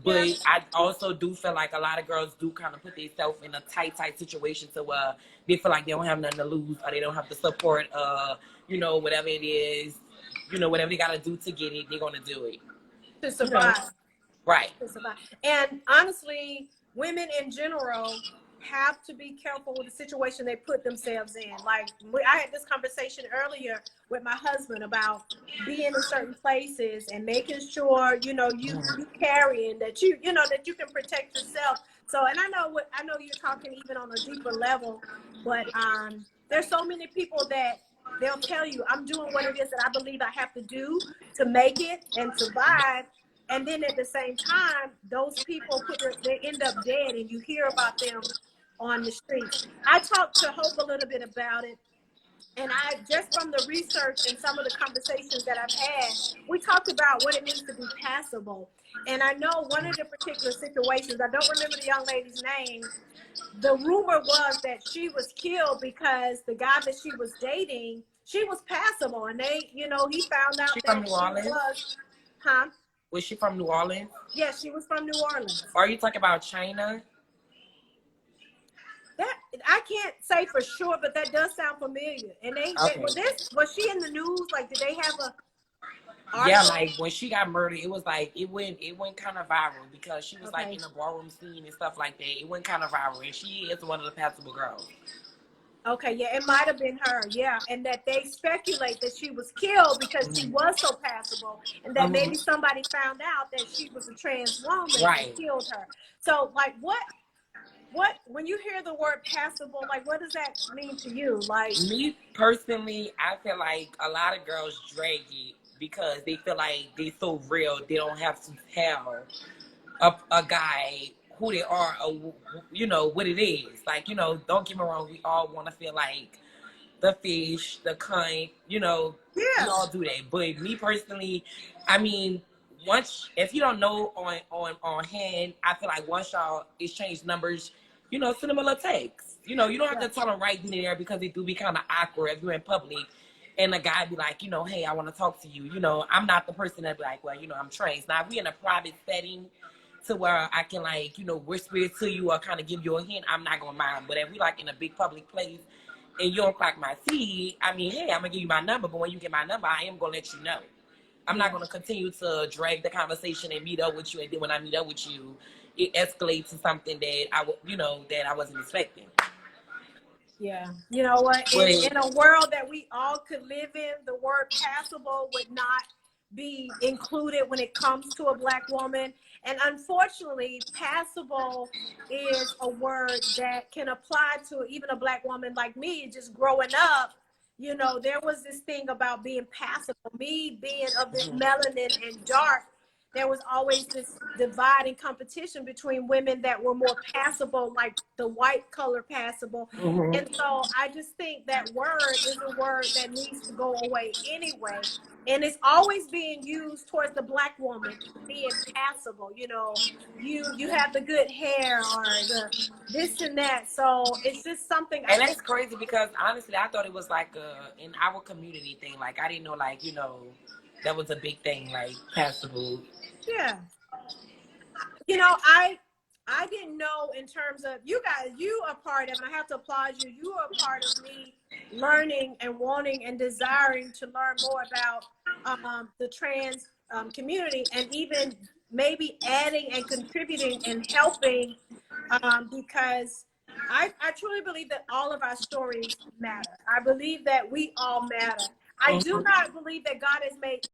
But yeah. I also do feel like a lot of girls do kind of put themselves in a tight situation to where they feel like they don't have nothing to lose or they don't have the support, whatever it is, whatever they got to do to get it, they're going to do it. To survive. Right. To survive. And honestly, women in general have to be careful with the situation they put themselves in. Like, I had this conversation earlier with my husband about being in certain places and making sure, you carrying that that you can protect yourself. So, and I know you're talking even on a deeper level, but there's so many people that they'll tell you, I'm doing what it is that I believe I have to do to make it and survive. And then at the same time, those people they end up dead, and you hear about them on the streets. I talked to Hope a little bit about it, and I just from the research and some of the conversations that I've had, we talked about what it means to be passable. And I know one of the particular situations, I don't remember the young lady's name. The rumor was that she was killed because the guy that she was dating, she was passable, and they, he found out that she was, huh? Was she from New Orleans? Yes, she was from New Orleans. Are you talking about China? That I can't say for sure, but that does sound familiar. And was she in the news? Like, did they have a article? Yeah, like when she got murdered, it was like it went kind of viral because she was like in the ballroom scene and stuff like that. It went kind of viral, and she is one of the passable girls. Okay, yeah, it might have been her, yeah, and that they speculate that she was killed because she was so passable, and that maybe somebody found out that she was a trans woman and killed her. So, like, what when you hear the word passable, like, what does that mean to you? Like, me personally, I feel like a lot of girls drag it because they feel like they so real, they don't have to tell a guy who they are, or, what it is. Like, don't get me wrong, we all want to feel like the fish, the cunt, we all do that. But me personally, I mean, if you don't know on hand, I feel like once y'all exchange numbers, send them a little text. You don't have to tell them right then and there because it do be kind of awkward if you're in public and the guy be like, hey, I want to talk to you. I'm not the person that be like, well, I'm trans. Now, if we in a private setting to where I can, like, whisper it to you or kind of give you a hint, I'm not going to mind. But if we, like, in a big public place and you don't clock my seed, I mean, hey, I'm going to give you my number. But when you get my number, I am going to let you know. I'm not going to continue to drag the conversation and meet up with you. And then when I meet up with you, it escalates to something that that I wasn't expecting. Yeah. You know what? In a world that we all could live in, the word passable would not be included when it comes to a Black woman. And unfortunately, passable is a word that can apply to even a Black woman like me. Just growing up, there was this thing about being passable. Me being of this melanin and dark, there was always this divide and competition between women that were more passable, like the white color passable. And so I just think that word is a word that needs to go away anyway. and it's always being used towards the Black woman, being passable. You know, you have the good hair or the this and that. So it's just something. And that's crazy because honestly, I thought it was like in our community thing. Like I didn't know, like that was a big thing, like passable. Yeah. I didn't know in terms of you guys, you are part of, and I have to applaud you. You are a part of me learning and wanting and desiring to learn more about the trans community, and even maybe adding and contributing and helping because I truly believe that all of our stories matter. I believe that we all matter. I do not believe that God has made